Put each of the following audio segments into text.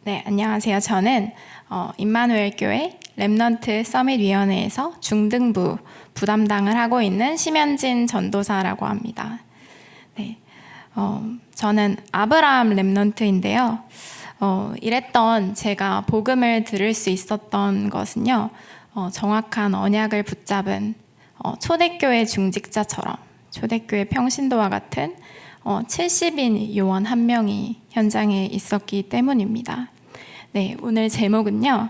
네, 안녕하세요. 저는 임마누엘 교회 렘넌트 서밋 위원회에서 중등부 부담당을 하고 있는 심현진 전도사라고 합니다. 네, 저는 아브라함 렘넌트인데요. 이랬던 제가 복음을 들을 수 있었던 것은요, 정확한 언약을 붙잡은 초대교회 중직자처럼 초대교회 평신도와 같은 70인 요원 한 명이 현장에 있었기 때문입니다. 네, 오늘 제목은요.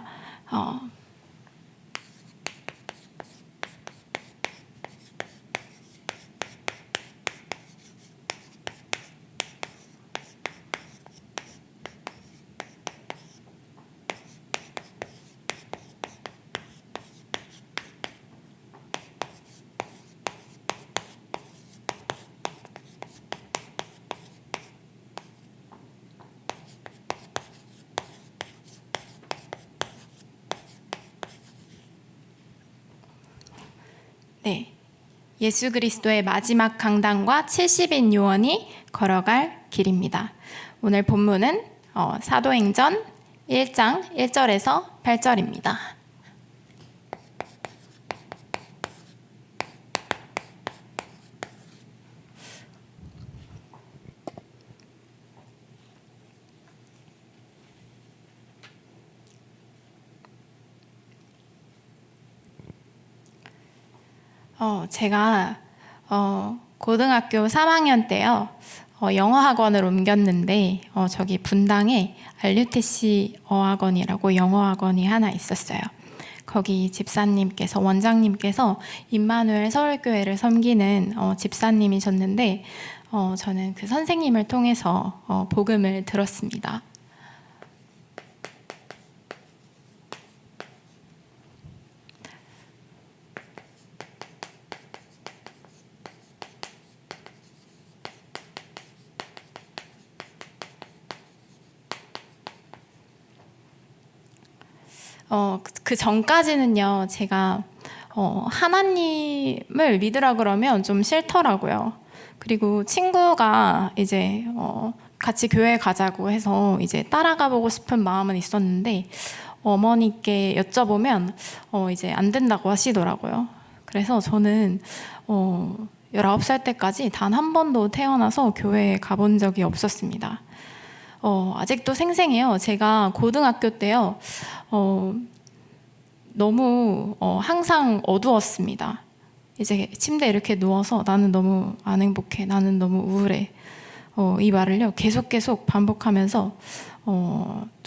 네, 예수 그리스도의 마지막 강단과 70인 요원이 걸어갈 길입니다. 오늘 본문은 사도행전 1장 1절에서 8절입니다. 제가 고등학교 3학년 때요, 영어 학원을 옮겼는데 저기 분당에 알류테시 어학원이라고 영어 학원이 하나 있었어요. 거기 집사님께서, 원장님께서 임마누엘 서울교회를 섬기는 집사님이셨는데 저는 그 선생님을 통해서 복음을 들었습니다. 그 전까지는요, 제가 하나님을 믿으라 그러면 좀 싫더라고요. 그리고 친구가 이제 같이 교회 가자고 해서 이제 따라가 보고 싶은 마음은 있었는데 어머니께 여쭤보면 이제 안 된다고 하시더라고요. 그래서 저는 19살 때까지 단 한 번도 태어나서 교회에 가본 적이 없었습니다. 아직도 생생해요. 제가 고등학교 때요, 너무 항상 어두웠습니다. 이제 침대에 이렇게 누워서 나는 너무 안 행복해, 나는 너무 우울해, 이 말을요 계속 반복하면서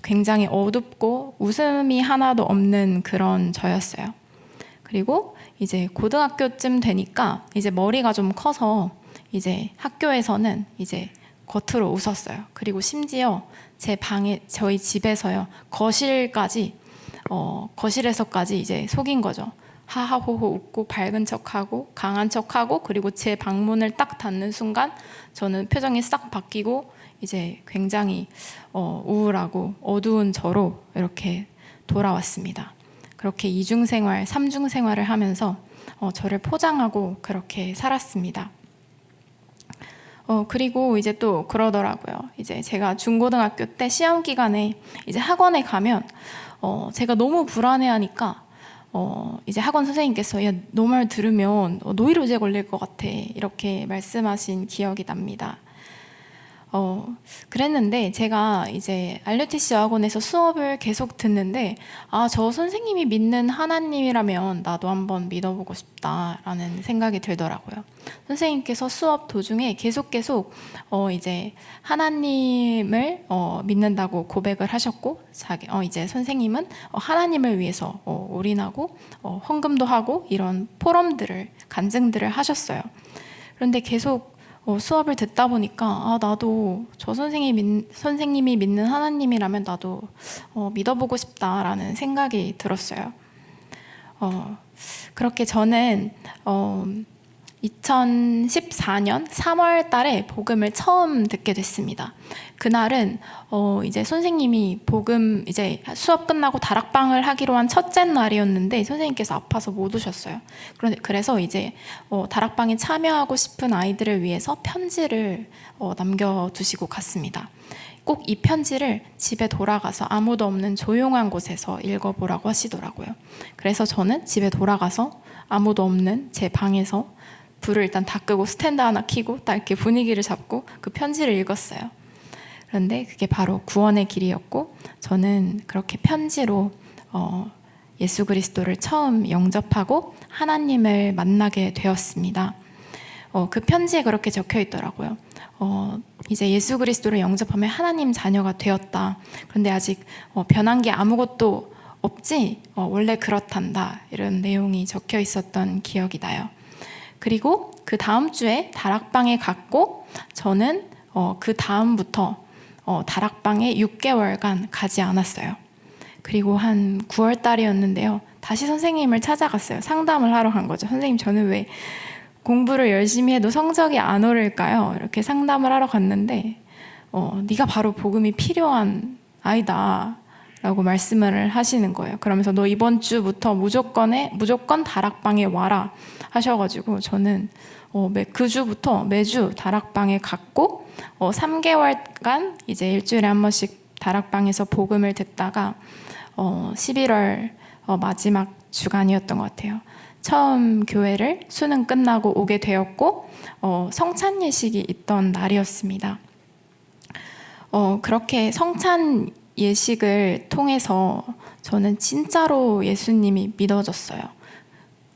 굉장히 어둡고 웃음이 하나도 없는 그런 저였어요. 그리고 이제 고등학교쯤 되니까 이제 머리가 좀 커서 이제 학교에서는 이제 겉으로 웃었어요. 그리고 심지어 제 방에, 저희 집에서요, 거실에서까지 이제 속인 거죠. 하하호호 웃고 밝은 척하고 강한 척하고, 그리고 제 방문을 딱 닫는 순간 저는 표정이 싹 바뀌고 이제 굉장히 우울하고 어두운 저로 이렇게 돌아왔습니다. 그렇게 이중생활, 삼중생활을 하면서 저를 포장하고 그렇게 살았습니다. 그리고 이제 또 그러더라고요. 이제 제가 중고등학교 때 시험 기간에 이제 학원에 가면 제가 너무 불안해하니까 이제 학원 선생님께서 야, 너 말 들으면 노이로제 걸릴 것 같아, 이렇게 말씀하신 기억이 납니다. 그랬는데 제가 이제 알류티시 학원에서 수업을 계속 듣는데 저 선생님이 믿는 하나님이라면 나도 한번 믿어보고 싶다라는 생각이 들더라고요. 선생님께서 수업 도중에 계속 이제 하나님을 믿는다고 고백을 하셨고, 이제 선생님은 하나님을 위해서 올인하고 헌금도 하고 이런 포럼들을, 간증들을 하셨어요. 그런데 계속 수업을 듣다 보니까 나도 저 선생님이 믿는 하나님이라면 나도 믿어보고 싶다라는 생각이 들었어요. 그렇게 저는 2014년 3월 달에 복음을 처음 듣게 됐습니다. 그날은 이제 선생님이 복음, 이제 수업 끝나고 다락방을 하기로 한 첫째 날이었는데 선생님께서 아파서 못 오셨어요. 그래서 이제 다락방에 참여하고 싶은 아이들을 위해서 편지를 남겨두시고 갔습니다. 꼭 이 편지를 집에 돌아가서 아무도 없는 조용한 곳에서 읽어보라고 하시더라고요. 그래서 저는 집에 돌아가서 아무도 없는 제 방에서 불을 일단 다 끄고 스탠드 하나 켜고 딱 이렇게 분위기를 잡고 그 편지를 읽었어요. 그런데 그게 바로 구원의 길이었고, 저는 그렇게 편지로 예수 그리스도를 처음 영접하고 하나님을 만나게 되었습니다. 그 편지에 그렇게 적혀 있더라고요. 이제 예수 그리스도를 영접하면 하나님 자녀가 되었다. 그런데 아직 변한 게 아무것도 없지? 원래 그렇단다. 이런 내용이 적혀 있었던 기억이 나요. 그리고 그 다음 주에 다락방에 갔고, 저는 그 다음부터 다락방에 6개월간 가지 않았어요. 그리고 한 9월 달이었는데요. 다시 선생님을 찾아갔어요. 상담을 하러 간 거죠. 선생님, 저는 왜 공부를 열심히 해도 성적이 안 오를까요? 이렇게 상담을 하러 갔는데 네가 바로 복음이 필요한 아이다 라고 말씀을 하시는 거예요. 그러면서 너 이번 주부터 무조건 다락방에 와라 하셔가지고 저는 그 주부터 매주 다락방에 갔고 3개월간 이제 일주일에 한 번씩 다락방에서 복음을 듣다가 11월 마지막 주간이었던 것 같아요. 처음 교회를 수능 끝나고 오게 되었고 성찬 예식이 있던 날이었습니다. 그렇게 성찬 예식을 통해서 저는 진짜로 예수님이 믿어졌어요.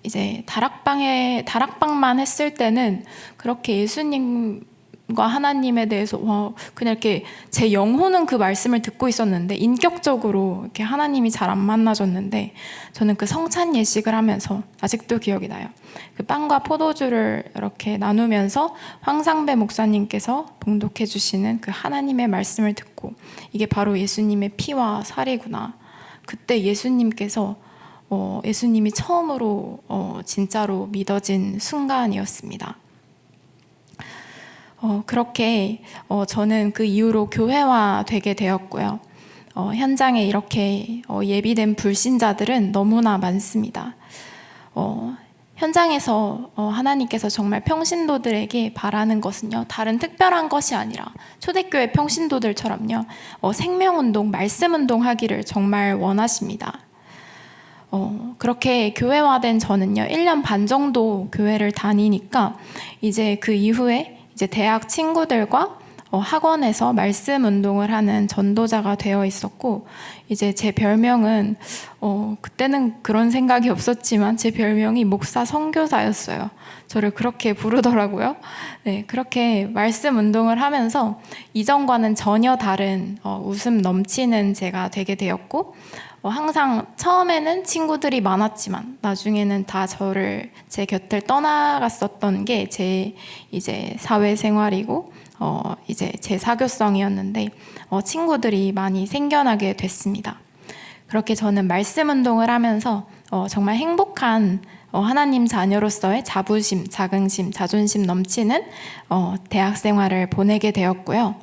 이제 다락방만 했을 때는 그렇게 예수님과 하나님에 대해서 그냥 이렇게 제 영혼은 그 말씀을 듣고 있었는데 인격적으로 이렇게 하나님이 잘 안 만나졌는데, 저는 그 성찬 예식을 하면서 아직도 기억이 나요. 그 빵과 포도주를 이렇게 나누면서 황상배 목사님께서 봉독해 주시는 그 하나님의 말씀을 듣고 이게 바로 예수님의 피와 살이구나. 그때 예수님이 처음으로 진짜로 믿어진 순간이었습니다. 그렇게 저는 그 이후로 교회화되게 되었고요. 현장에 이렇게 예비된 불신자들은 너무나 많습니다. 현장에서 하나님께서 정말 평신도들에게 바라는 것은요, 다른 특별한 것이 아니라 초대교회 평신도들처럼요, 생명운동, 말씀운동 하기를 정말 원하십니다. 그렇게 교회화된 저는요, 1년 반 정도 교회를 다니니까 이제 그 이후에 이제 대학 친구들과 학원에서 말씀 운동을 하는 전도자가 되어 있었고, 이제 제 별명은 그때는 그런 생각이 없었지만 제 별명이 목사 선교사였어요. 저를 그렇게 부르더라고요. 네, 그렇게 말씀 운동을 하면서 이전과는 전혀 다른 웃음 넘치는 제가 되게 되었고, 항상 처음에는 친구들이 많았지만 나중에는 다 제 곁을 떠나갔었던 게 제 이제 사회생활이고 이제 제 사교성이었는데 친구들이 많이 생겨나게 됐습니다. 그렇게 저는 말씀 운동을 하면서 정말 행복한 하나님 자녀로서의 자부심, 자긍심, 자존심 넘치는 대학 생활을 보내게 되었고요.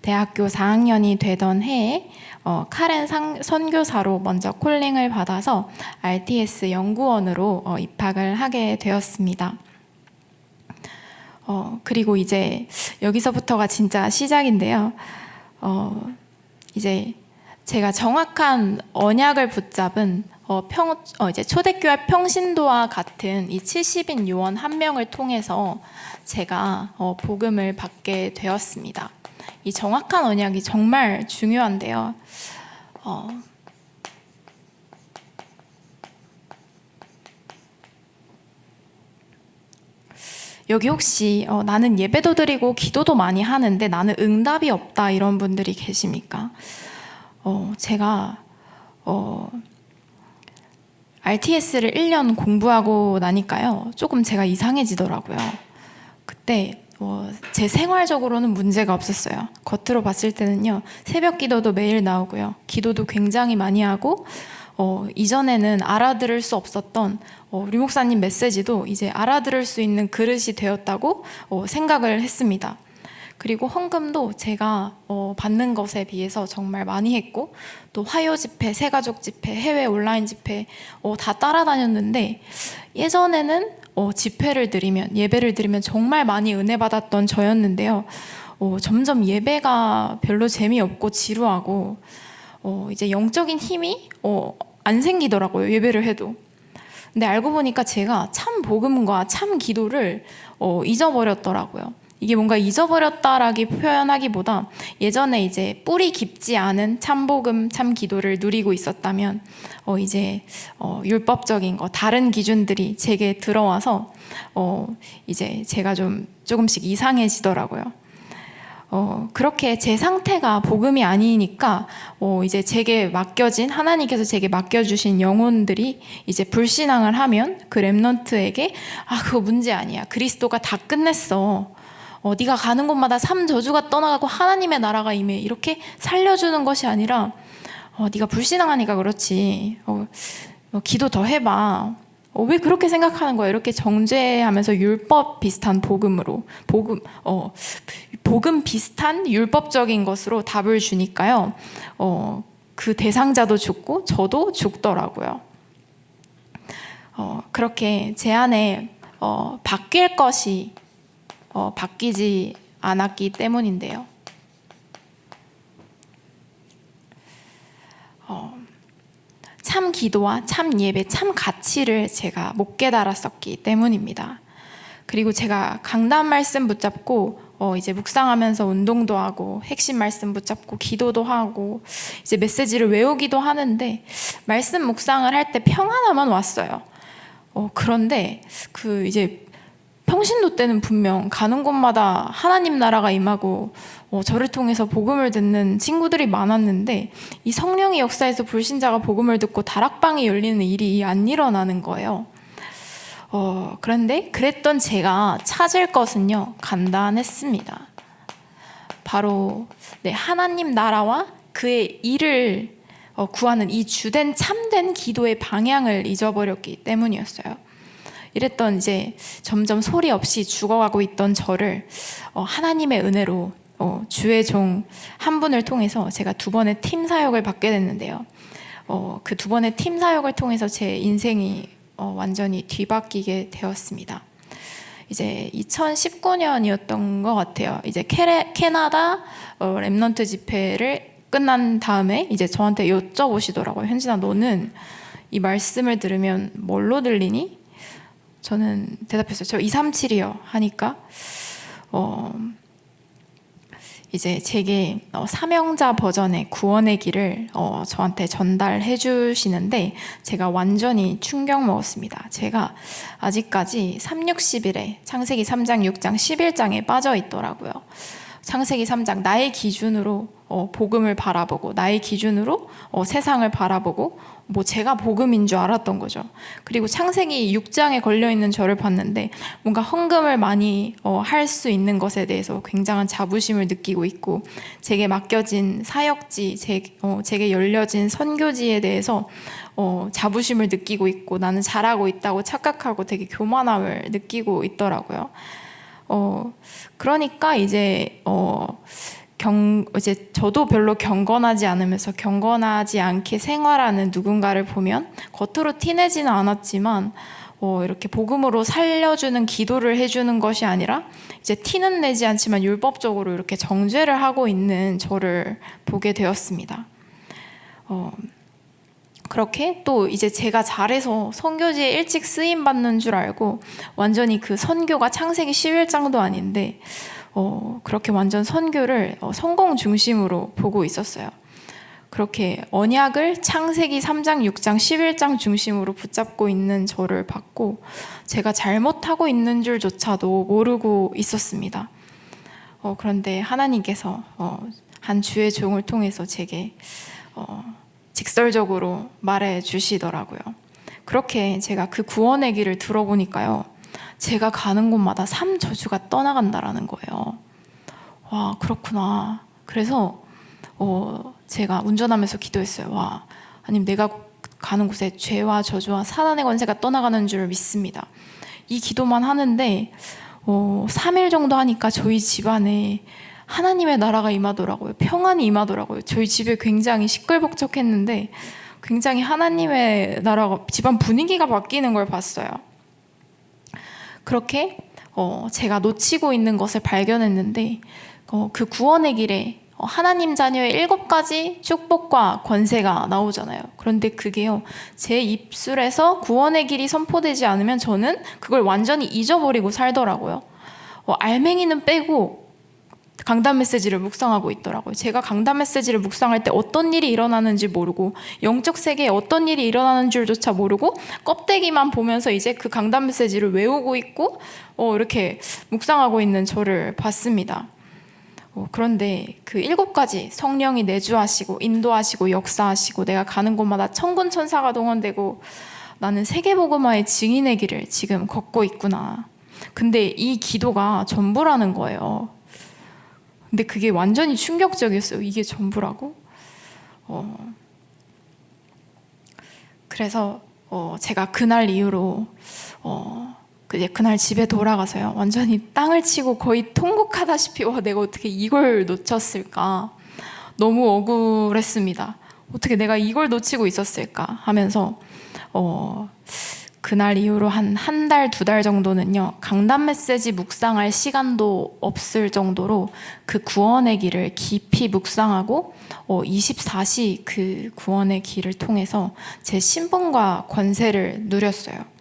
대학교 4학년이 되던 해에 카렌 선교사로 먼저 콜링을 받아서 RTS 연구원으로 입학을 하게 되었습니다. 그리고 이제 여기서부터가 진짜 시작인데요. 이제 제가 정확한 언약을 붙잡은 이제 초대교회 평신도와 같은 이 70인 요원 한 명을 통해서 제가 복음을 받게 되었습니다. 이 정확한 언약이 정말 중요한데요. 여기 혹시 나는 예배도 드리고 기도도 많이 하는데 나는 응답이 없다 이런 분들이 계십니까? 제가 RTS를 1년 공부하고 나니까요, 조금 제가 이상해지더라고요. 그때 제 생활적으로는 문제가 없었어요. 겉으로 봤을 때는요, 새벽 기도도 매일 나오고요, 기도도 굉장히 많이 하고, 이전에는 알아들을 수 없었던 우리 목사님 메시지도 이제 알아들을 수 있는 그릇이 되었다고 생각을 했습니다. 그리고 헌금도 제가 받는 것에 비해서 정말 많이 했고, 또 화요 집회, 새가족 집회, 해외 온라인 집회 다 따라다녔는데, 예전에는 집회를 드리면, 예배를 드리면 정말 많이 은혜 받았던 저였는데요. 점점 예배가 별로 재미없고 지루하고 이제 영적인 힘이 안 생기더라고요. 예배를 해도. 근데 알고 보니까 제가 참 복음과 참 기도를 잊어버렸더라고요. 이게 뭔가 잊어버렸다라기 표현하기보다 예전에 이제 뿌리 깊지 않은 참 복음, 참 기도를 누리고 있었다면 이제 율법적인 거, 다른 기준들이 제게 들어와서 이제 제가 조금씩 이상해지더라고요. 그렇게 제 상태가 복음이 아니니까 이제 제게 맡겨진, 하나님께서 제게 맡겨주신 영혼들이 이제 불신앙을 하면 그 렘넌트에게 그거 문제 아니야, 그리스도가 다 끝냈어, 네가 가는 곳마다 삼저주가 떠나가고 하나님의 나라가 임해, 이렇게 살려주는 것이 아니라 네가 불신앙하니까 그렇지, 기도 더 해봐, 왜 그렇게 생각하는 거야, 이렇게 정죄하면서 율법 비슷한 복음 비슷한 율법적인 것으로 답을 주니까요, 그 대상자도 죽고 저도 죽더라고요. 그렇게 제 안에 바뀔 것이 바뀌지 않았기 때문인데요. 참 기도와 참 예배, 참 가치를 제가 못 깨달았었기 때문입니다. 그리고 제가 강단 말씀 붙잡고 이제 묵상하면서 운동도 하고 핵심 말씀 붙잡고 기도도 하고 이제 메시지를 외우기도 하는데 말씀 묵상을 할 때 평안함은 왔어요. 그런데 그 이제 평신도 때는 분명 가는 곳마다 하나님 나라가 임하고 저를 통해서 복음을 듣는 친구들이 많았는데 이 성령의 역사에서 불신자가 복음을 듣고 다락방이 열리는 일이 안 일어나는 거예요. 그런데 그랬던 제가 찾을 것은요, 간단했습니다. 바로 하나님 나라와 그의 일을 구하는 이 주된 참된 기도의 방향을 잊어버렸기 때문이었어요. 이랬던 이제 점점 소리 없이 죽어가고 있던 저를 하나님의 은혜로 주의 종 한 분을 통해서 제가 2번의 팀 사역을 받게 됐는데요. 그 2번의 팀 사역을 통해서 제 인생이 완전히 뒤바뀌게 되었습니다. 이제 2019년이었던 것 같아요. 이제 캐나다 렘넌트 집회를 끝난 다음에 이제 저한테 여쭤보시더라고요. 현진아, 너는 이 말씀을 들으면 뭘로 들리니? 저는 대답했어요. 저 237이요. 하니까 이제 제게 사명자 버전의 구원의 길을 저한테 전달해 주시는데 제가 완전히 충격 먹었습니다. 제가 아직까지 360일에 창세기 3장, 6장, 11장에 빠져 있더라고요. 창세기 3장, 나의 기준으로 복음을 바라보고 나의 기준으로 세상을 바라보고 제가 복음인 줄 알았던 거죠. 그리고 창세기 6장에 걸려있는 저를 봤는데 뭔가 헌금을 많이 할 수 있는 것에 대해서 굉장한 자부심을 느끼고 있고 제게 맡겨진 사역지, 제게 열려진 선교지에 대해서 자부심을 느끼고 있고 나는 잘하고 있다고 착각하고 되게 교만함을 느끼고 있더라고요. 그러니까 이제 저도 별로 경건하지 않으면서 경건하지 않게 생활하는 누군가를 보면 겉으로 티내지는 않았지만 이렇게 복음으로 살려주는 기도를 해주는 것이 아니라 이제 티는 내지 않지만 율법적으로 이렇게 정죄를 하고 있는 저를 보게 되었습니다. 그렇게 또 이제 제가 잘해서 선교지에 일찍 쓰임 받는 줄 알고 완전히 그 선교가 창세기 11장도 아닌데 그렇게 완전 선교를 성공 중심으로 보고 있었어요. 그렇게 언약을 창세기 3장, 6장, 11장 중심으로 붙잡고 있는 저를 봤고 제가 잘못하고 있는 줄조차도 모르고 있었습니다. 그런데 하나님께서 한 주의 종을 통해서 제게 직설적으로 말해 주시더라고요. 그렇게 제가 그 구원의 길을 들어보니까요, 제가 가는 곳마다 삼저주가 떠나간다라는 거예요. 와, 그렇구나. 그래서 제가 운전하면서 기도했어요. 와, 하나님, 내가 가는 곳에 죄와 저주와 사단의 권세가 떠나가는 줄 믿습니다. 이 기도만 하는데 3일 정도 하니까 저희 집안에 하나님의 나라가 임하더라고요. 평안이 임하더라고요. 저희 집에 굉장히 시끌벅적했는데 굉장히 하나님의 나라가, 집안 분위기가 바뀌는 걸 봤어요. 그렇게 제가 놓치고 있는 것을 발견했는데 그 구원의 길에 하나님 자녀의 7가지 축복과 권세가 나오잖아요. 그런데 그게요, 제 입술에서 구원의 길이 선포되지 않으면 저는 그걸 완전히 잊어버리고 살더라고요. 알맹이는 빼고 강단 메시지를 묵상하고 있더라고요. 제가 강단 메시지를 묵상할 때 어떤 일이 일어나는지 모르고, 영적 세계에 어떤 일이 일어나는 줄조차 모르고 껍데기만 보면서 이제 그 강단 메시지를 외우고 있고 이렇게 묵상하고 있는 저를 봤습니다. 그런데 그 7가지 성령이 내주하시고 인도하시고 역사하시고 내가 가는 곳마다 천군 천사가 동원되고 나는 세계복음화의 증인의 길을 지금 걷고 있구나. 근데 이 기도가 전부라는 거예요. 근데 그게 완전히 충격적이었어요. 이게 전부라고? 그래서 제가 그날 이후로 이제 그날 집에 돌아가서요, 완전히 땅을 치고 거의 통곡하다시피 내가 어떻게 이걸 놓쳤을까, 너무 억울했습니다. 어떻게 내가 이걸 놓치고 있었을까 하면서 그날 이후로 한 달, 2달 정도는요, 강단 메시지 묵상할 시간도 없을 정도로 그 구원의 길을 깊이 묵상하고 24시 그 구원의 길을 통해서 제 신분과 권세를 누렸어요.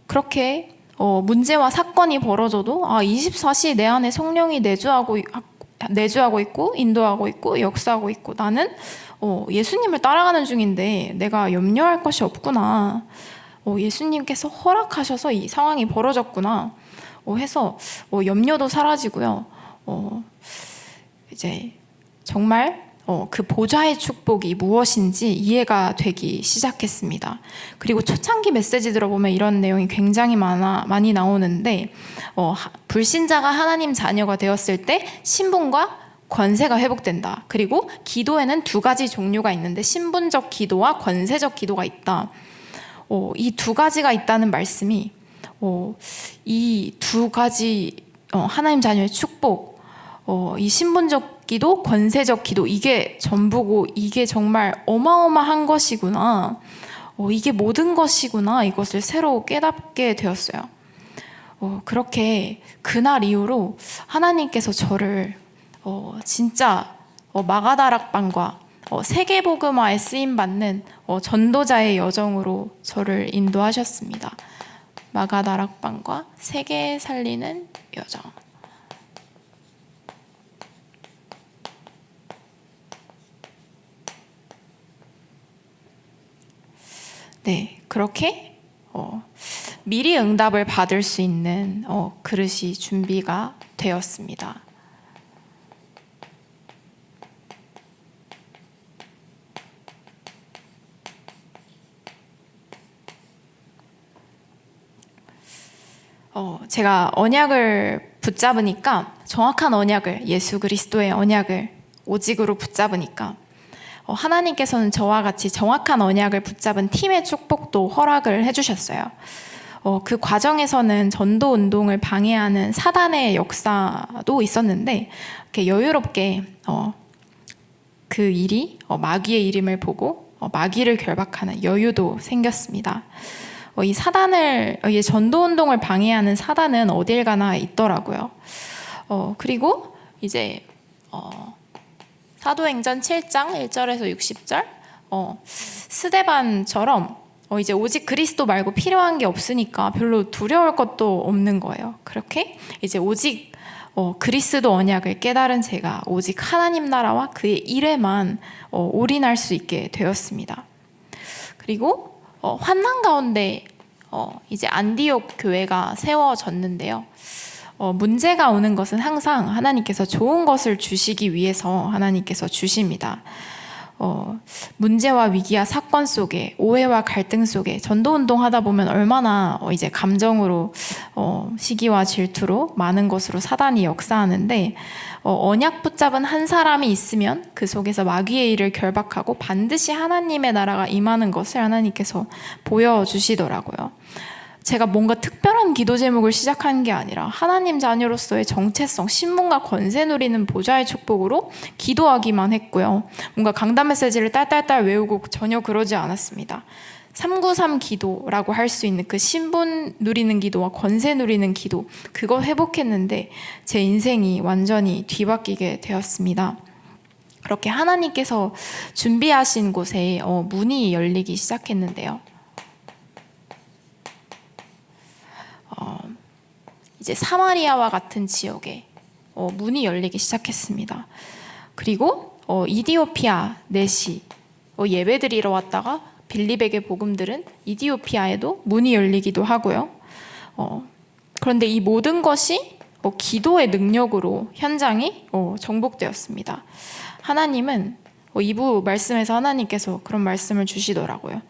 그렇게 문제와 사건이 벌어져도 24시 내 안에 성령이 내주하고 있고 인도하고 있고 역사하고 있고, 나는 예수님을 따라가는 중인데 내가 염려할 것이 없구나, 예수님께서 허락하셔서 이 상황이 벌어졌구나 해서 염려도 사라지고요. 이제 정말 그 보좌의 축복이 무엇인지 이해가 되기 시작했습니다. 그리고 초창기 메시지 들어보면 이런 내용이 굉장히 많이 나오는데, 불신자가 하나님 자녀가 되었을 때 신분과 권세가 회복된다. 그리고 기도에는 2가지 종류가 있는데 신분적 기도와 권세적 기도가 있다. 이 2가지가 있다는 말씀이 이 2가지 하나님 자녀의 축복, 이 신분적 기도, 권세적 기도, 이게 전부고 이게 정말 어마어마한 것이구나, 이게 모든 것이구나, 이것을 새로 깨닫게 되었어요. 그렇게 그날 이후로 하나님께서 저를 진짜 마가다락방과 세계복음화에 쓰임받는 전도자의 여정으로 저를 인도하셨습니다. 마가다락방과 세계 살리는 여정. 네, 그렇게 미리 응답을 받을 수 있는 그릇이 준비가 되었습니다. 제가 언약을 붙잡으니까, 정확한 언약을, 예수 그리스도의 언약을 오직으로 붙잡으니까 하나님께서는 저와 같이 정확한 언약을 붙잡은 팀의 축복도 허락을 해주셨어요. 그 과정에서는 전도 운동을 방해하는 사단의 역사도 있었는데, 이렇게 여유롭게 그 일이 마귀의 이름을 보고 마귀를 결박하는 여유도 생겼습니다. 이 전도 운동을 방해하는 사단은 어딜 가나 있더라고요. 그리고 이제 사도행전 7장 1절에서 60절, 스데반처럼 이제 오직 그리스도 말고 필요한 게 없으니까 별로 두려울 것도 없는 거예요. 그렇게 이제 오직 그리스도 언약을 깨달은 제가 오직 하나님 나라와 그의 일에만 올인할 수 있게 되었습니다. 그리고 환난 가운데 이제 안디옥 교회가 세워졌는데요. 문제가 오는 것은 항상 하나님께서 좋은 것을 주시기 위해서 하나님께서 주십니다. 문제와 위기와 사건 속에, 오해와 갈등 속에 전도운동 하다 보면 얼마나 이제 감정으로, 시기와 질투로 많은 것으로 사단이 역사하는데, 언약 붙잡은 한 사람이 있으면 그 속에서 마귀의 일을 결박하고 반드시 하나님의 나라가 임하는 것을 하나님께서 보여주시더라고요. 제가 뭔가 특별한 기도 제목을 시작한 게 아니라 하나님 자녀로서의 정체성, 신분과 권세 누리는 보좌의 축복으로 기도하기만 했고요. 뭔가 강단 메시지를 딸딸딸 외우고 전혀 그러지 않았습니다. 393 기도라고 할 수 있는 그 신분 누리는 기도와 권세 누리는 기도, 그거 회복했는데 제 인생이 완전히 뒤바뀌게 되었습니다. 그렇게 하나님께서 준비하신 곳에 문이 열리기 시작했는데요. 이제 사마리아와 같은 지역에 문이 열리기 시작했습니다. 그리고 이디오피아 내시 예배드리러 왔다가 빌립에게 복음 들은 이디오피아에도 문이 열리기도 하고요. 그런데 이 모든 것이 기도의 능력으로 현장이 정복되었습니다. 하나님은 2부 말씀에서 하나님께서 그런 말씀을 주시더라고요.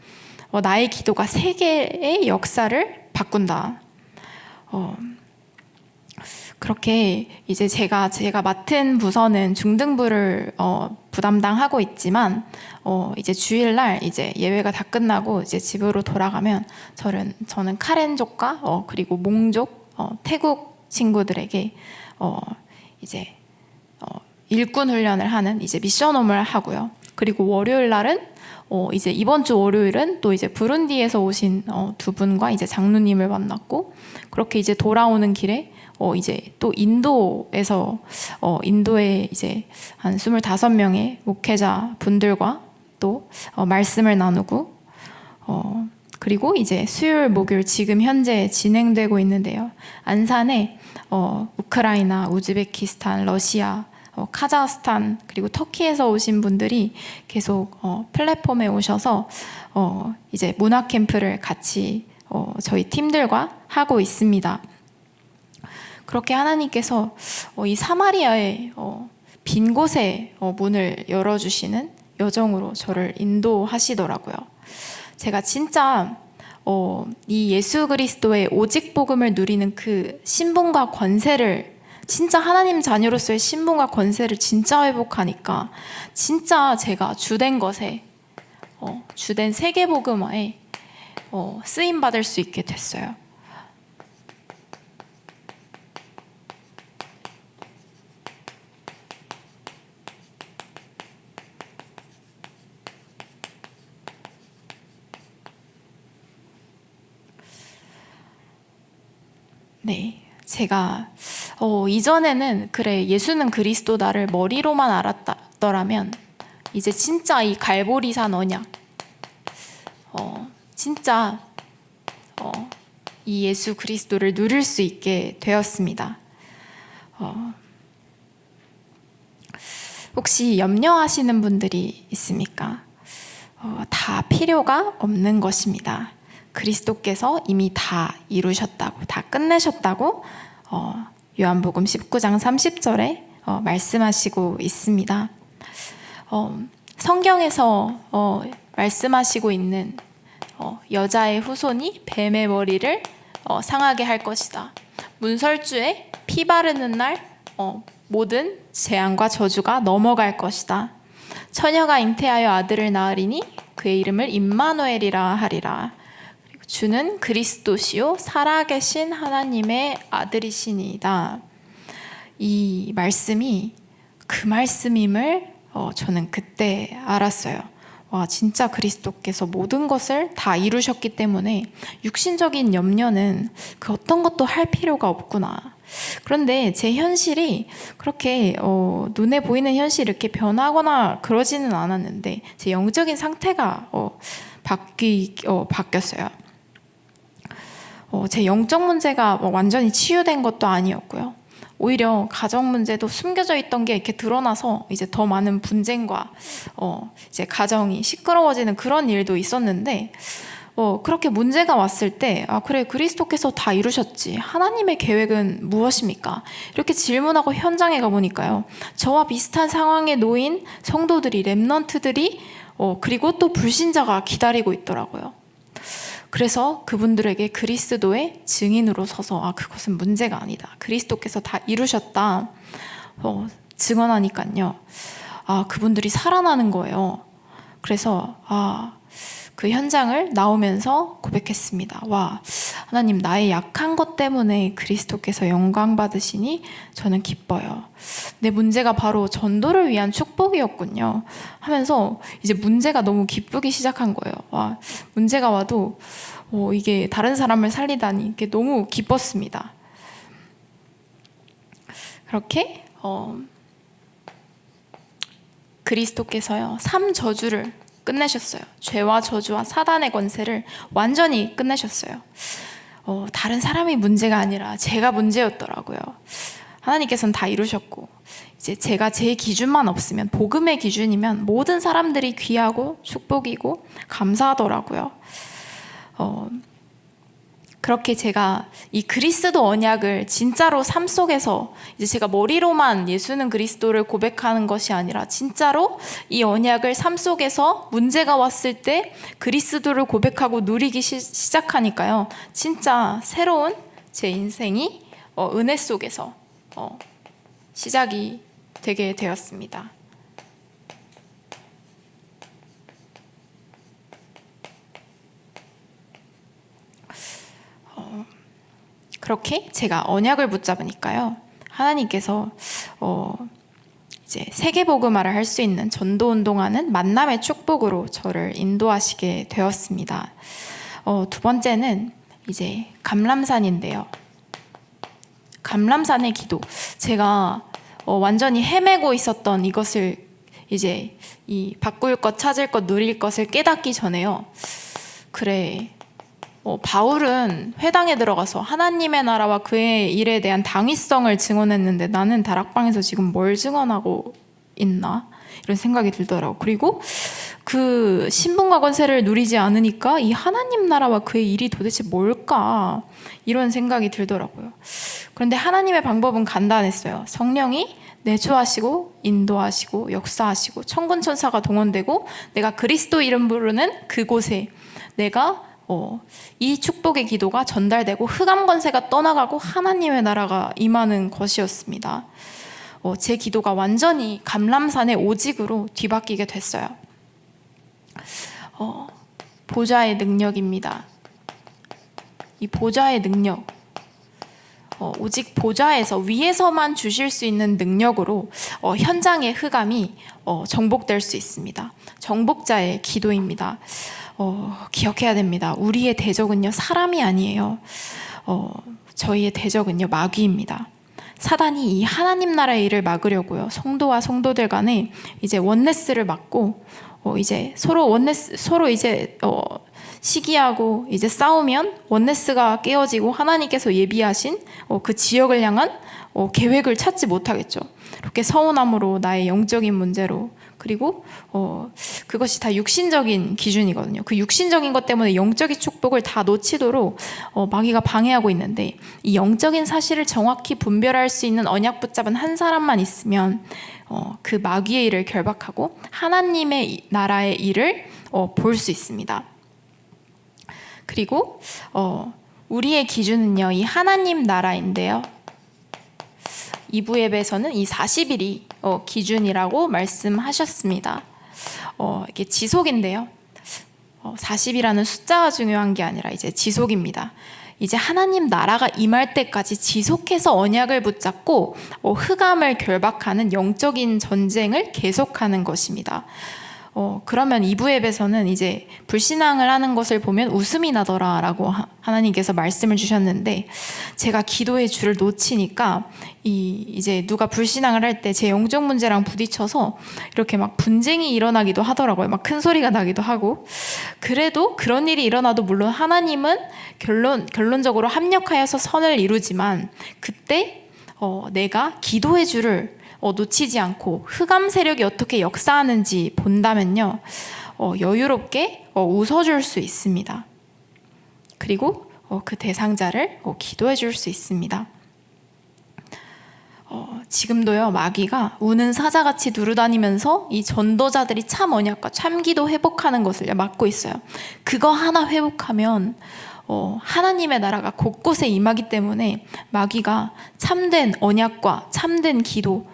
나의 기도가 세계의 역사를 바꾼다. 그렇게 이제 제가 맡은 부서는 중등부를 부담당하고 있지만 이제 주일날 이제 예배가 다 끝나고 이제 집으로 돌아가면 저는 카렌족과 그리고 몽족 태국 친구들에게 이제 일꾼 훈련을 하는 이제 미션홈을 하고요. 그리고 월요일 날은 이제 이번 주 월요일은 또 이제 부룬디에서 오신 두 분과 이제 장로님을 만났고, 그렇게 이제 돌아오는 길에 이제 또 인도에서 인도에 이제 한 25명의 목회자 분들과 또 말씀을 나누고, 그리고 이제 수요일 목요일 지금 현재 진행되고 있는데요. 안산에 우크라이나, 우즈베키스탄, 러시아, 카자흐스탄 그리고 터키에서 오신 분들이 계속 플랫폼에 오셔서 이제 문화 캠프를 같이 저희 팀들과 하고 있습니다. 그렇게 하나님께서 이 사마리아의 빈 곳에 문을 열어주시는 여정으로 저를 인도하시더라고요. 제가 진짜 이 예수 그리스도의 오직 복음을 누리는 그 신분과 권세를, 진짜 하나님 자녀로서의 신분과 권세를 진짜 회복하니까 진짜 제가 주된 것에 주된 세계복음화에 쓰임 받을 수 있게 됐어요. 네, 제가 이전에는 그래 예수는 그리스도다를 머리로만 알았더라면 이제 진짜 이 갈보리산 언약, 진짜 이 예수 그리스도를 누릴 수 있게 되었습니다. 혹시 염려하시는 분들이 있습니까? 다 필요가 없는 것입니다. 그리스도께서 이미 다 이루셨다고, 다 끝내셨다고 요한복음 19장 30절에 말씀하시고 있습니다. 성경에서 말씀하시고 있는 여자의 후손이 뱀의 머리를 상하게 할 것이다. 문설주에 피 바르는 날 모든 재앙과 저주가 넘어갈 것이다. 처녀가 잉태하여 아들을 낳으리니 그의 이름을 임마누엘이라 하리라. 주는 그리스도시요 살아계신 하나님의 아들이시니이다. 이 말씀이 그 말씀임을 저는 그때 알았어요. 와, 진짜 그리스도께서 모든 것을 다 이루셨기 때문에 육신적인 염려는 그 어떤 것도 할 필요가 없구나. 그런데 제 현실이 그렇게 눈에 보이는 현실이 이렇게 변하거나 그러지는 않았는데 제 영적인 상태가 바뀌었어요. 제 영적 문제가 완전히 치유된 것도 아니었고요. 오히려 가정 문제도 숨겨져 있던 게 이렇게 드러나서 이제 더 많은 분쟁과 이제 가정이 시끄러워지는 그런 일도 있었는데, 그렇게 문제가 왔을 때 그래 그리스도께서 다 이루셨지, 하나님의 계획은 무엇입니까? 이렇게 질문하고 현장에 가보니까요, 저와 비슷한 상황에 놓인 성도들이, 렘넌트들이 그리고 또 불신자가 기다리고 있더라고요. 그래서 그분들에게 그리스도의 증인으로 서서 그것은 문제가 아니다, 그리스도께서 다 이루셨다 증언하니까요, 그분들이 살아나는 거예요. 그래서 그 현장을 나오면서 고백했습니다. 와, 하나님, 나의 약한 것 때문에 그리스도께서 영광 받으시니 저는 기뻐요. 내 문제가 바로 전도를 위한 축복이었군요 하면서 이제 문제가 너무 기쁘기 시작한 거예요. 와, 문제가 와도 이게 다른 사람을 살리다니 이게 너무 기뻤습니다. 그렇게 그리스도께서요 3저주를 끝내셨어요. 죄와 저주와 사단의 권세를 완전히 끝내셨어요. 다른 사람이 문제가 아니라 제가 문제였더라고요. 하나님께서는 다 이루셨고, 이제 제가 제 기준만 없으면, 복음의 기준이면 모든 사람들이 귀하고 축복이고 감사하더라고요. 그렇게 제가 이 그리스도 언약을 진짜로 삶 속에서, 이제 제가 머리로만 예수는 그리스도를 고백하는 것이 아니라 진짜로 이 언약을 삶 속에서 문제가 왔을 때 그리스도를 고백하고 누리기 시작하니까요, 진짜 새로운 제 인생이 은혜 속에서 시작이 되게 되었습니다. 그렇게 제가 언약을 붙잡으니까요, 하나님께서 이제 세계복음화를 할 수 있는 전도 운동하는 만남의 축복으로 저를 인도하시게 되었습니다. 두 번째는 이제 감람산인데요. 감람산의 기도. 제가 완전히 헤매고 있었던 이것을, 이제 이 바꿀 것, 찾을 것, 누릴 것을 깨닫기 전에요, 그래, 바울은 회당에 들어가서 하나님의 나라와 그의 일에 대한 당위성을 증언했는데 나는 다락방에서 지금 뭘 증언하고 있나? 이런 생각이 들더라고요. 그리고 그 신분과 권세를 누리지 않으니까 이 하나님 나라와 그의 일이 도대체 뭘까? 이런 생각이 들더라고요. 그런데 하나님의 방법은 간단했어요. 성령이 내주하시고 인도하시고 역사하시고 천군 천사가 동원되고 내가 그리스도 이름 부르는 그곳에 내가 이 축복의 기도가 전달되고 흑암 권세가 떠나가고 하나님의 나라가 임하는 것이었습니다. 제 기도가 완전히 감람산의 오직으로 뒤바뀌게 됐어요. 보좌의 능력입니다. 이 보좌의 능력, 오직 보좌에서 위에서만 주실 수 있는 능력으로 현장의 흑암이 정복될 수 있습니다. 정복자의 기도입니다. 기억해야 됩니다. 우리의 대적은요, 사람이 아니에요. 저희의 대적은요, 마귀입니다. 사단이 이 하나님 나라의 일을 막으려고요, 성도와 성도들 간에 이제 원네스를 막고, 이제 서로 이제 시기하고 이제 싸우면 원네스가 깨어지고 하나님께서 예비하신 그 지역을 향한 계획을 찾지 못하겠죠. 이렇게 서운함으로, 나의 영적인 문제로, 그리고 그것이 다 육신적인 기준이거든요. 그 육신적인 것 때문에 영적인 축복을 다 놓치도록 마귀가 방해하고 있는데, 이 영적인 사실을 정확히 분별할 수 있는 언약 붙잡은 한 사람만 있으면 그 마귀의 일을 결박하고 하나님의 나라의 일을 볼 수 있습니다. 그리고 우리의 기준은요, 이 하나님 나라인데요, 2부 예배에서는 이 40일이 기준이라고 말씀하셨습니다. 이게 지속인데요, 40이라는 숫자가 중요한 게 아니라 이제 지속입니다. 이제 하나님 나라가 임할 때까지 지속해서 언약을 붙잡고 흑암을 결박하는 영적인 전쟁을 계속하는 것입니다. 그러면 2부 예배에서는 이제 불신앙을 하는 것을 보면 웃음이 나더라 라고 하나님께서 말씀을 주셨는데, 제가 기도의 줄을 놓치니까 이제 누가 불신앙을 할 때 제 영적 문제랑 부딪혀서 이렇게 막 분쟁이 일어나기도 하더라고요. 막 큰 소리가 나기도 하고. 그래도 그런 일이 일어나도 물론 하나님은 결론적으로 합력하여서 선을 이루지만, 그때 내가 기도의 줄을 놓치지 않고 흑암 세력이 어떻게 역사하는지 본다면요, 여유롭게 웃어줄 수 있습니다. 그리고 그 대상자를 기도해 줄 수 있습니다. 지금도요, 마귀가 우는 사자같이 두루다니면서 이 전도자들이 참 언약과 참 기도 회복하는 것을 막고 있어요. 그거 하나 회복하면 하나님의 나라가 곳곳에 임하기 때문에 마귀가 참된 언약과 참된 기도,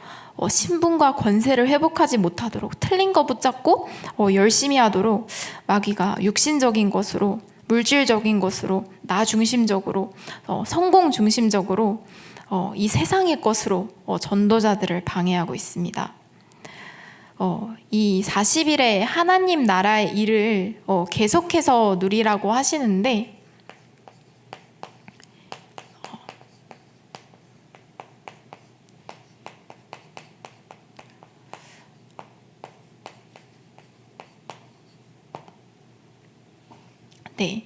신분과 권세를 회복하지 못하도록, 틀린 거 붙잡고 열심히 하도록 마귀가 육신적인 것으로, 물질적인 것으로, 나 중심적으로, 성공 중심적으로 이 세상의 것으로 전도자들을 방해하고 있습니다. 이 40일의 하나님 나라의 일을 계속해서 누리라고 하시는데, 네,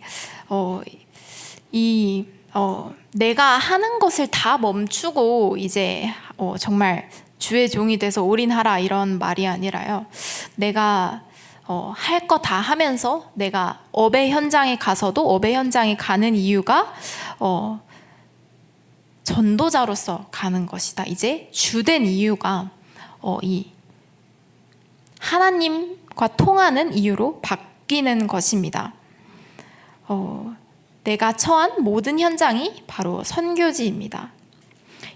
내가 하는 것을 다 멈추고 이제 정말 주의 종이 돼서 올인하라 이런 말이 아니라요. 내가 할 거 다 하면서 내가 업의 현장에 가서도 업의 현장에 가는 이유가 전도자로서 가는 것이다. 이제 주된 이유가 이 하나님과 통하는 이유로 바뀌는 것입니다. 내가 처한 모든 현장이 바로 선교지입니다.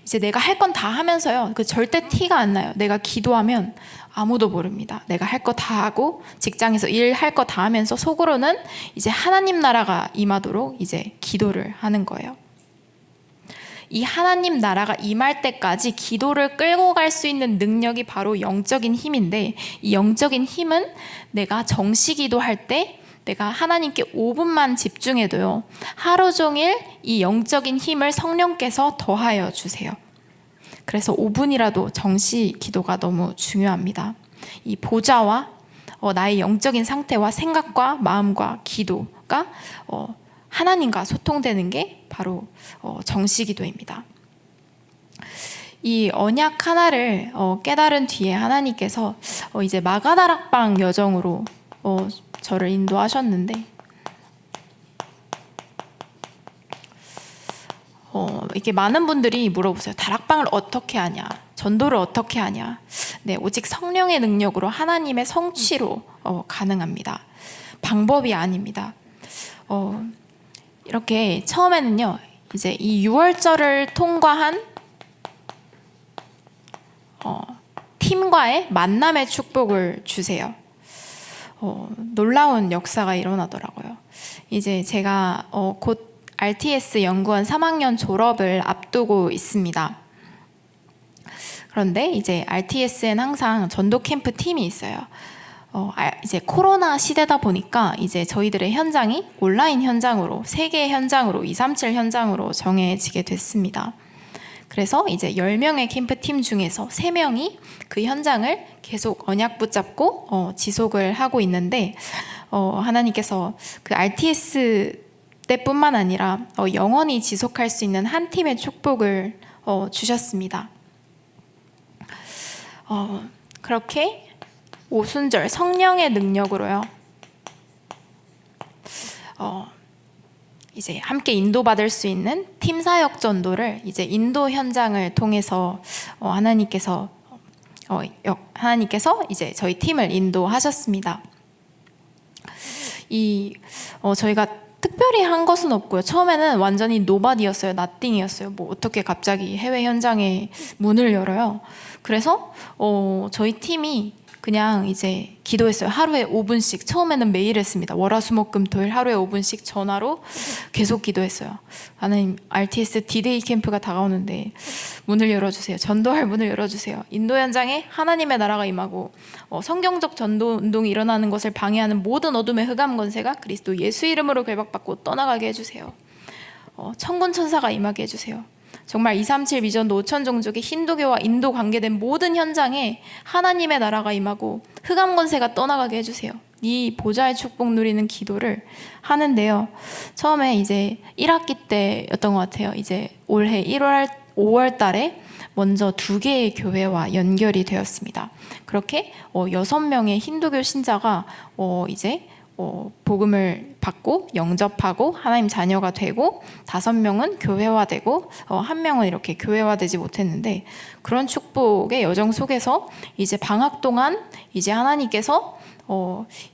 이제 내가 할 건 다 하면서요, 그 절대 티가 안 나요. 내가 기도하면 아무도 모릅니다. 내가 할 거 다 하고 직장에서 일 할 거 다 하면서 속으로는 이제 하나님 나라가 임하도록 이제 기도를 하는 거예요. 이 하나님 나라가 임할 때까지 기도를 끌고 갈 수 있는 능력이 바로 영적인 힘인데, 이 영적인 힘은 내가 정시 기도할 때 내가 하나님께 5분만 집중해도요, 하루 종일 이 영적인 힘을 성령께서 더하여 주세요. 그래서 5분이라도 정시 기도가 너무 중요합니다. 이 보좌와 나의 영적인 상태와 생각과 마음과 기도가 하나님과 소통되는 게 바로 정시 기도입니다. 이 언약 하나를 깨달은 뒤에 하나님께서 이제 마가다락방 여정으로 저를 인도하셨는데, 이렇게 많은 분들이 물어보세요. 다락방을 어떻게 하냐? 전도를 어떻게 하냐? 네, 오직 성령의 능력으로 하나님의 성취로 가능합니다. 방법이 아닙니다. 이렇게 처음에는요, 이제 이 6월절을 통과한 팀과의 만남의 축복을 주세요. 놀라운 역사가 일어나더라고요. 이제 제가 곧 RTS 연구원 3학년 졸업을 앞두고 있습니다. 그런데 이제 RTS엔 항상 전도 캠프 팀이 있어요. 이제 코로나 시대다 보니까 이제 저희들의 현장이 온라인 현장으로, 세계 현장으로, 237 현장으로 정해지게 됐습니다. 그래서 이제 10명의 캠프팀 중에서 3명이 그 현장을 계속 언약 붙잡고 지속을 하고 있는데, 하나님께서 그 RTS 때뿐만 아니라 영원히 지속할 수 있는 한 팀의 축복을 주셨습니다. 그렇게 오순절 성령의 능력으로요, 이제 함께 인도받을 수 있는 팀 사역 전도를 이제 인도 현장을 통해서 하나님께서 이제 저희 팀을 인도하셨습니다. 저희가 특별히 한 것은 없고요. 처음에는 완전히 노바디였어요. 나띵이었어요. 뭐 어떻게 갑자기 해외 현장에 문을 열어요. 그래서 저희 팀이 그냥 이제 기도했어요. 하루에 5분씩. 처음에는 매일 했습니다. 월화수목금토일 하루에 5분씩 전화로 계속 기도했어요. 하나님, RTS D-Day 캠프가 다가오는데 문을 열어주세요. 전도할 문을 열어주세요. 인도 현장에 하나님의 나라가 임하고 성경적 전도 운동이 일어나는 것을 방해하는 모든 어둠의 흑암 권세가 그리스도 예수 이름으로 결박받고 떠나가게 해주세요. 천군 천사가 임하게 해주세요. 정말 237 미전도 5천 종족의 힌두교와 인도 관계된 모든 현장에 하나님의 나라가 임하고 흑암 권세가 떠나가게 해주세요. 이 보좌의 축복 누리는 기도를 하는데요. 처음에 이제 1학기 때였던 것 같아요. 이제 올해 5월 달에 먼저 2개의 교회와 연결이 되었습니다. 그렇게 6명의 힌두교 신자가 이제 복음을 받고 영접하고 하나님 자녀가 되고, 5명은 교회화되고 1명은 이렇게 교회화되지 못했는데, 그런 축복의 여정 속에서 이제 방학 동안 이제 하나님께서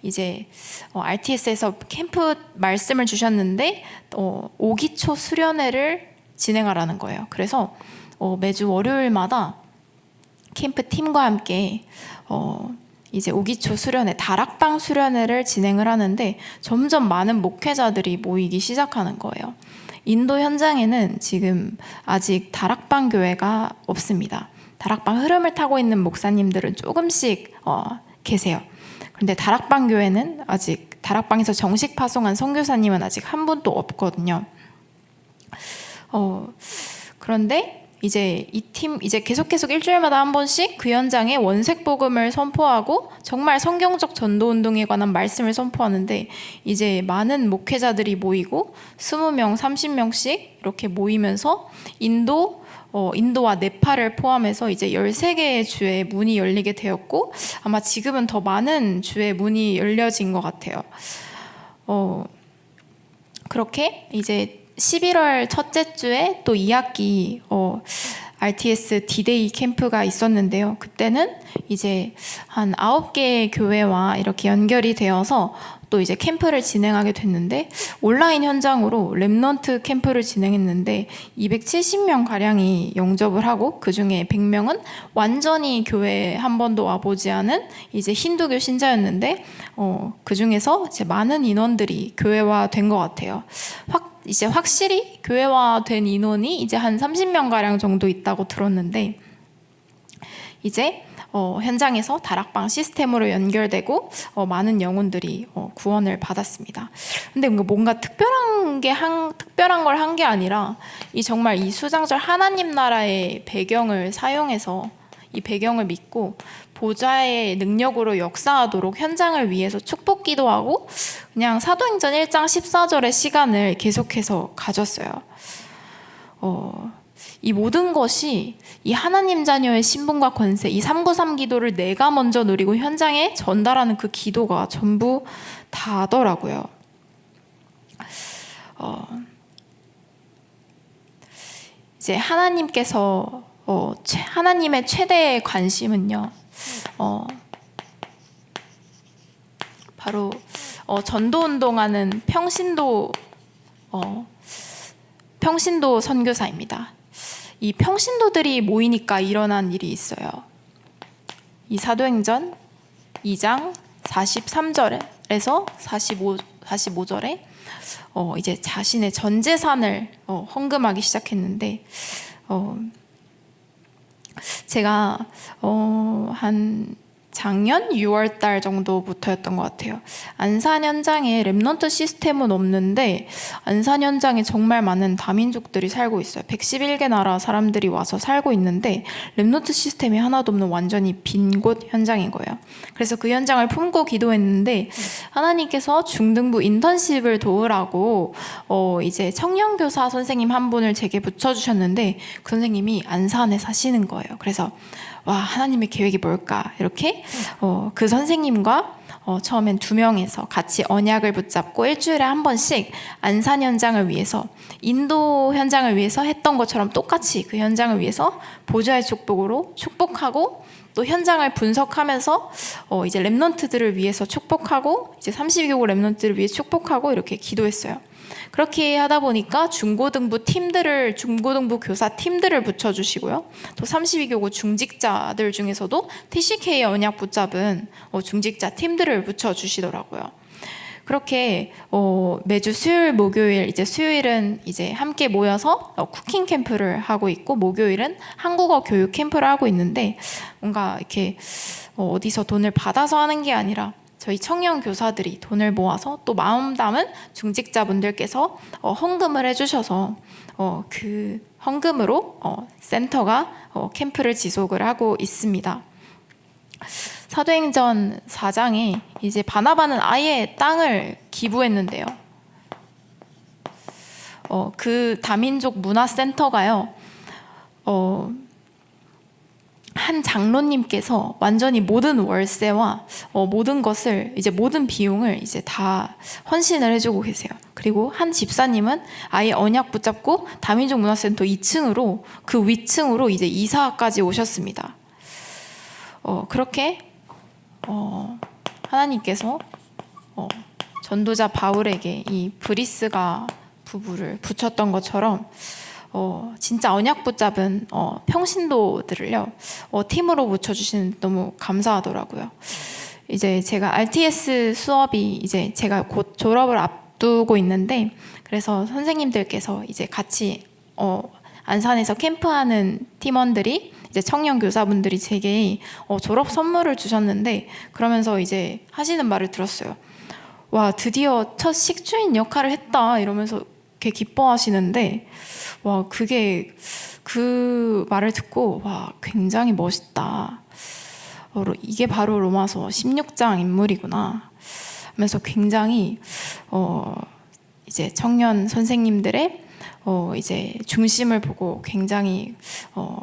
이제 RTS에서 캠프 말씀을 주셨는데 5기초 수련회를 진행하라는 거예요. 그래서 매주 월요일마다 캠프 팀과 함께 이제 오기초 수련회, 다락방 수련회를 진행을 하는데 점점 많은 목회자들이 모이기 시작하는 거예요. 인도 현장에는 지금 아직 다락방 교회가 없습니다. 다락방 흐름을 타고 있는 목사님들은 조금씩 계세요. 그런데 다락방 교회는 아직, 다락방에서 정식 파송한 선교사님은 아직 한 분도 없거든요. 그런데 이제 이 팀 이제 계속 일주일마다 한 번씩 그 현장에 원색 복음을 선포하고 정말 성경적 전도 운동에 관한 말씀을 선포하는데, 이제 많은 목회자들이 모이고 20명, 30명씩 이렇게 모이면서 인도와 네팔을 포함해서 이제 13개의 주의 문이 열리게 되었고, 아마 지금은 더 많은 주의 문이 열려진 것 같아요. 그렇게 이제 11월 첫째 주에 또 2학기 RTS D-Day 캠프가 있었는데요. 그때는 이제 한 9개의 교회와 이렇게 연결이 되어서 또 이제 캠프를 진행하게 됐는데, 온라인 현장으로 렘넌트 캠프를 진행했는데 270명 가량이 영접을 하고, 그 중에 100명은 완전히 교회에 한 번도 와보지 않은 이제 힌두교 신자였는데, 그 중에서 이제 많은 인원들이 교회화된 것 같아요. 이제 확실히 교회화된 인원이 이제 한 30명 가량 정도 있다고 들었는데, 이제 현장에서 다락방 시스템으로 연결되고 많은 영혼들이 구원을 받았습니다. 근데 뭔가 특별한 걸 한 게 아니라, 정말 이 수장절 하나님 나라의 배경을 사용해서 이 배경을 믿고 보좌의 능력으로 역사하도록 현장을 위해서 축복 기도하고 그냥 사도행전 1장 14절의 시간을 계속해서 가졌어요. 이 모든 것이 이 하나님 자녀의 신분과 권세, 이 393 기도를 내가 먼저 누리고 현장에 전달하는 그 기도가 전부 다더라고요. 이제 하나님께서 하나님의 최대의 관심은요, 바로 전도 운동하는 평신도 선교사입니다. 이 평신도들이 모이니까 일어난 일이 있어요. 이 사도행전 2장 43절에서 45절에 이제 자신의 전 재산을 헌금하기 시작했는데, 제가 한 작년 6월 달 정도부터였던 것 같아요. 안산 현장에 렘넌트 시스템은 없는데 안산 현장에 정말 많은 다민족들이 살고 있어요. 111개 나라 사람들이 와서 살고 있는데 렘넌트 시스템이 하나도 없는 완전히 빈 곳 현장인 거예요. 그래서 그 현장을 품고 기도했는데 하나님께서 중등부 인턴십을 도우라고 이제 청년교사 선생님 한 분을 제게 붙여주셨는데, 그 선생님이 안산에 사시는 거예요. 그래서 와, 하나님의 계획이 뭘까? 이렇게 그 선생님과 처음엔 2명에서 같이 언약을 붙잡고 일주일에 한 번씩 안산 현장을 위해서, 인도 현장을 위해서 했던 것처럼 똑같이 그 현장을 위해서 보좌의 축복으로 축복하고, 또 현장을 분석하면서 이제 렘넌트들을 위해서 축복하고, 이제 32교구 렘넌트를 위해 축복하고 이렇게 기도했어요. 그렇게 하다 보니까 중고등부 교사 팀들을 붙여주시고요. 또 32교구 중직자들 중에서도 TCK 언약 붙잡은 중직자 팀들을 붙여주시더라고요. 그렇게 매주 수요일, 목요일, 이제 수요일은 이제 함께 모여서 쿠킹 캠프를 하고 있고, 목요일은 한국어 교육 캠프를 하고 있는데, 뭔가 이렇게 어디서 돈을 받아서 하는 게 아니라 저희 청년 교사들이 돈을 모아서 또 마음 담은 중직자분들께서 헌금을 해주셔서 그 헌금으로 센터가 캠프를 지속을 하고 있습니다. 사도행전 4장에 이제 바나바는 아예 땅을 기부했는데요. 그 다민족 문화센터가요, 한 장로님께서 완전히 모든 월세와 모든 것을, 이제 모든 비용을 이제 다 헌신을 해주고 계세요. 그리고 한 집사님은 아예 언약 붙잡고 다민족 문화센터 2층으로, 그 위층으로 이제 이사까지 오셨습니다. 그렇게 하나님께서 전도자 바울에게 이 브리스가 부부를 붙였던 것처럼 진짜 언약 붙잡은 평신도들을요 팀으로 붙여주시는 너무 감사하더라고요. 이제 제가 RTS 수업이 이제 제가 곧 졸업을 앞두고 있는데, 그래서 선생님들께서 이제 같이 안산에서 캠프하는 팀원들이 이제 청년 교사분들이 제게 졸업 선물을 주셨는데, 그러면서 이제 하시는 말을 들었어요. 와, 드디어 첫 식주인 역할을 했다 이러면서 이렇게 기뻐하시는데, 와, 그게 그 말을 듣고 와, 굉장히 멋있다. 이게 바로 로마서 16장 인물이구나 하면서 굉장히 이제 청년 선생님들의 이제 중심을 보고 굉장히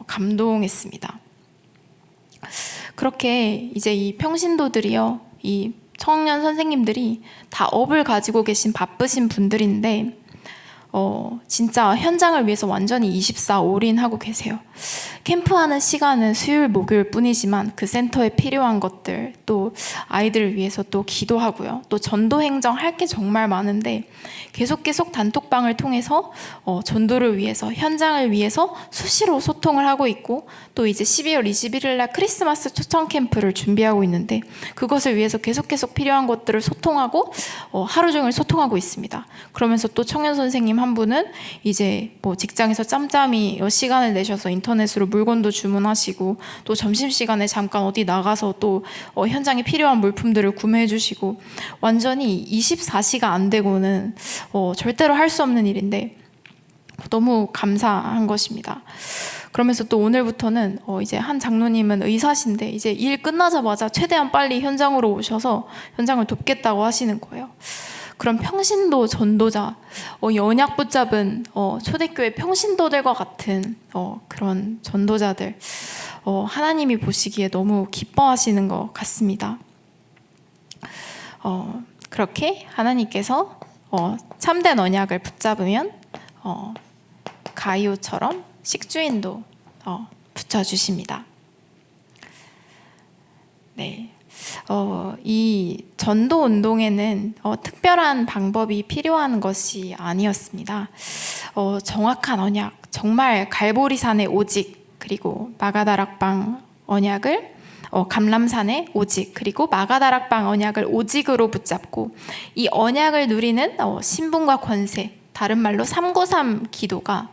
감동했습니다. 그렇게 이제 이 평신도들이요, 이 청년 선생님들이 다 업을 가지고 계신 바쁘신 분들인데 진짜 현장을 위해서 완전히 24 올인하고 계세요. 캠프하는 시간은 수요일, 목요일 뿐이지만 그 센터에 필요한 것들, 또 아이들을 위해서 또 기도하고요. 또 전도 행정 할 게 정말 많은데 계속 단톡방을 통해서 전도를 위해서, 현장을 위해서 수시로 소통을 하고 있고, 또 이제 12월 21일 날 크리스마스 초청 캠프를 준비하고 있는데 그것을 위해서 계속 필요한 것들을 소통하고 하루 종일 소통하고 있습니다. 그러면서 또 청년 선생님 한 분은 이제 뭐 직장에서 짬짬이 시간을 내셔서 인터넷으로 물건도 주문하시고, 또 점심시간에 잠깐 어디 나가서 또 현장에 필요한 물품들을 구매해 주시고, 완전히 24시가 안 되고는 절대로 할 수 없는 일인데 너무 감사한 것입니다. 그러면서 또 오늘부터는 이제 한 장로님은 의사신데 이제 일 끝나자마자 최대한 빨리 현장으로 오셔서 현장을 돕겠다고 하시는 거예요. 그런 평신도 전도자, 연약 붙잡은 초대교회 평신도들과 같은 그런 전도자들, 하나님이 보시기에 너무 기뻐하시는 것 같습니다. 그렇게 하나님께서 참된 언약을 붙잡으면 가이오처럼 식주인도 붙여주십니다. 네. 이 전도 운동에는 특별한 방법이 필요한 것이 아니었습니다. 정확한 언약, 정말 갈보리산의 오직, 그리고 마가다락방 언약을 감람산의 오직, 그리고 마가다락방 언약을 오직으로 붙잡고, 이 언약을 누리는 신분과 권세, 다른 말로 393 기도가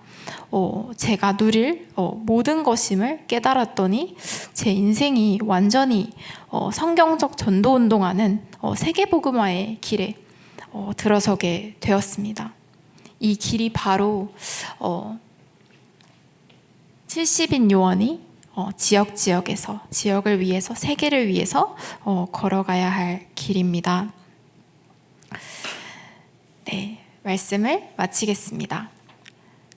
제가 누릴 모든 것임을 깨달았더니 제 인생이 완전히 성경적 전도운동하는 세계복음화의 길에 들어서게 되었습니다. 이 길이 바로 70인 요원이 지역에서, 지역을 위해서, 세계를 위해서 걸어가야 할 길입니다. 네, 말씀을 마치겠습니다.